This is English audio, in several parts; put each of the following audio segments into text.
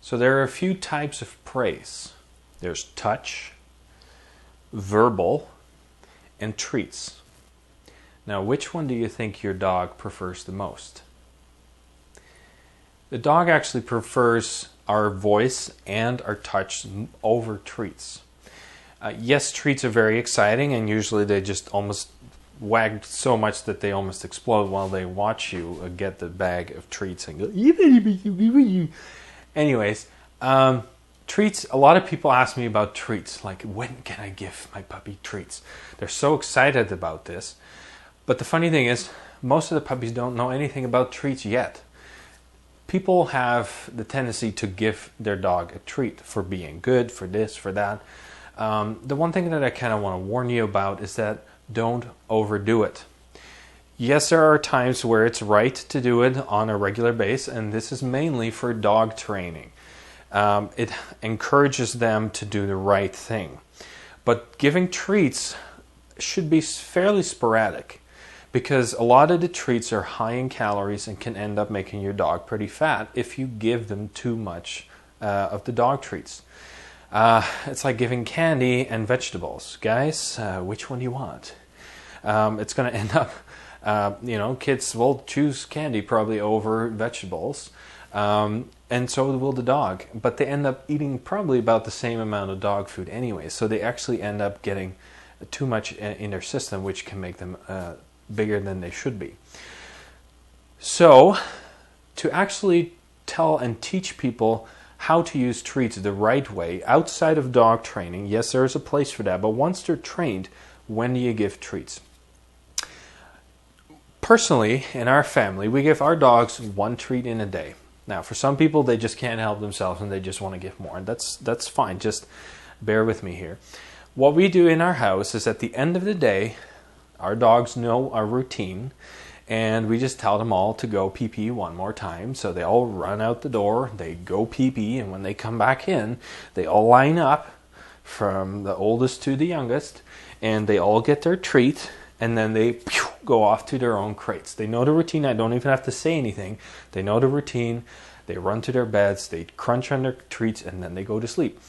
So there are a few types of praise. There's touch, verbal, and treats. Now, which one do you think your dog prefers the most? The dog actually prefers our voice and our touch over treats. Yes, treats are very exciting, and usually they just almost wag so much that they almost explode while they watch you get the bag of treats and go. Anyways, treats, a lot of people ask me about treats, like when can I give my puppy treats? They're so excited about this. But the funny thing is, most of the puppies don't know anything about treats yet. People have the tendency to give their dog a treat for being good, for this, for that. The one thing that I kind of want to warn you about is that don't overdo it. Yes, there are times where it's right to do it on a regular basis, and this is mainly for dog training. It encourages them to do the right thing. But giving treats should be fairly sporadic, because a lot of the treats are high in calories and can end up making your dog pretty fat if you give them too much of the dog treats. It's like giving candy and vegetables. Guys, which one do you want? It's going to end up, kids will choose candy probably over vegetables, and so will the dog. But they end up eating probably about the same amount of dog food anyway, so they actually end up getting too much in their system, which can make them bigger than they should be. So, to actually tell and teach people how to use treats the right way outside of dog training, yes, there's a place for that, but once they're trained, when do you give treats? Personally, in our family, we give our dogs one treat in a day. Now, for some people, they just can't help themselves and they just want to give more, and that's fine. Just bear with me here. What we do in our house is at the end of the day, our dogs know our routine, and we just tell them all to go pee-pee one more time. So they all run out the door, they go pee-pee, and when they come back in, they all line up from the oldest to the youngest, and they all get their treat, and then they go off to their own crates. They know the routine. I don't even have to say anything. They know the routine. They run to their beds, they crunch on their treats, and then they go to sleep.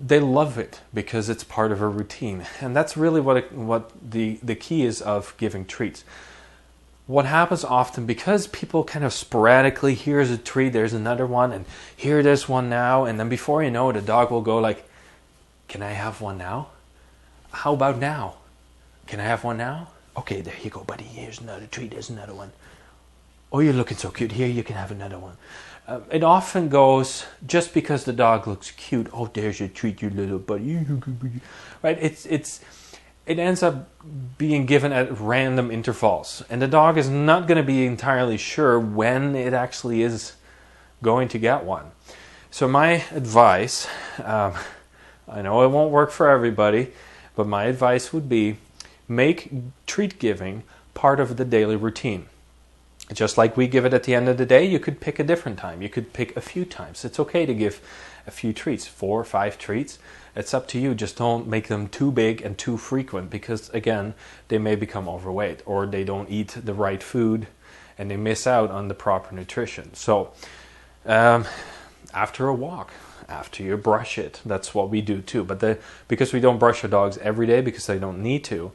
They love it because it's part of a routine. And that's really what the key is of giving treats. What happens often, because people kind of sporadically, here's a treat, there's another one, and here there's one now, and then before you know it, the dog will go like, can I have one now? How about now? Can I have one now? Okay, there you go, buddy. Here's another treat. There's another one. Oh, you're looking so cute. Here, you can have another one. It often goes just because the dog looks cute. Oh, there's your treat, you little buddy. Right? It ends up being given at random intervals, and the dog is not going to be entirely sure when it actually is going to get one. So my advice, I know it won't work for everybody, but my advice would be, make treat giving part of the daily routine. Just like we give it at the end of the day, you could pick a different time. You could pick a few times. It's okay to give a few treats, 4 or 5 treats. It's up to you. Just don't make them too big and too frequent, because again, they may become overweight, or they don't eat the right food and they miss out on the proper nutrition. So after a walk, after you brush it, that's what we do too. But because we don't brush our dogs every day because they don't need to,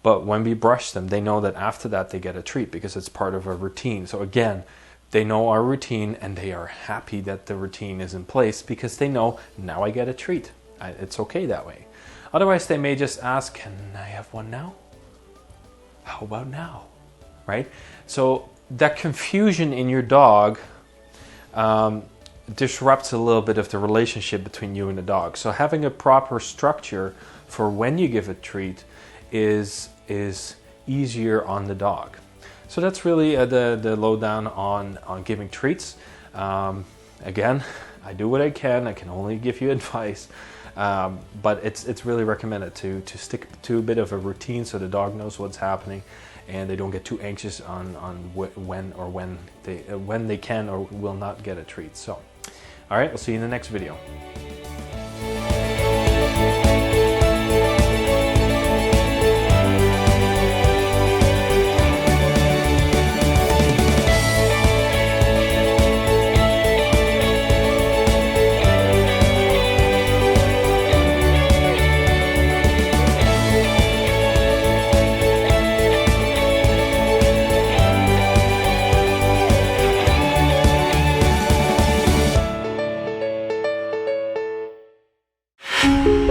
but when we brush them, they know that after that they get a treat because it's part of a routine. So again, they know our routine and they are happy that the routine is in place because they know, now I get a treat. It's okay that way. Otherwise, they may just ask, can I have one now? How about now? Right? So that confusion in your dog disrupts a little bit of the relationship between you and the dog. So having a proper structure for when you give a treat is easier on the dog. So that's really the lowdown on giving treats. Again, I do what I can. I can only give you advice, but it's really recommended to stick to a bit of a routine so the dog knows what's happening and they don't get too anxious on when they can or will not get a treat. So, all right, we'll see you in the next video. you.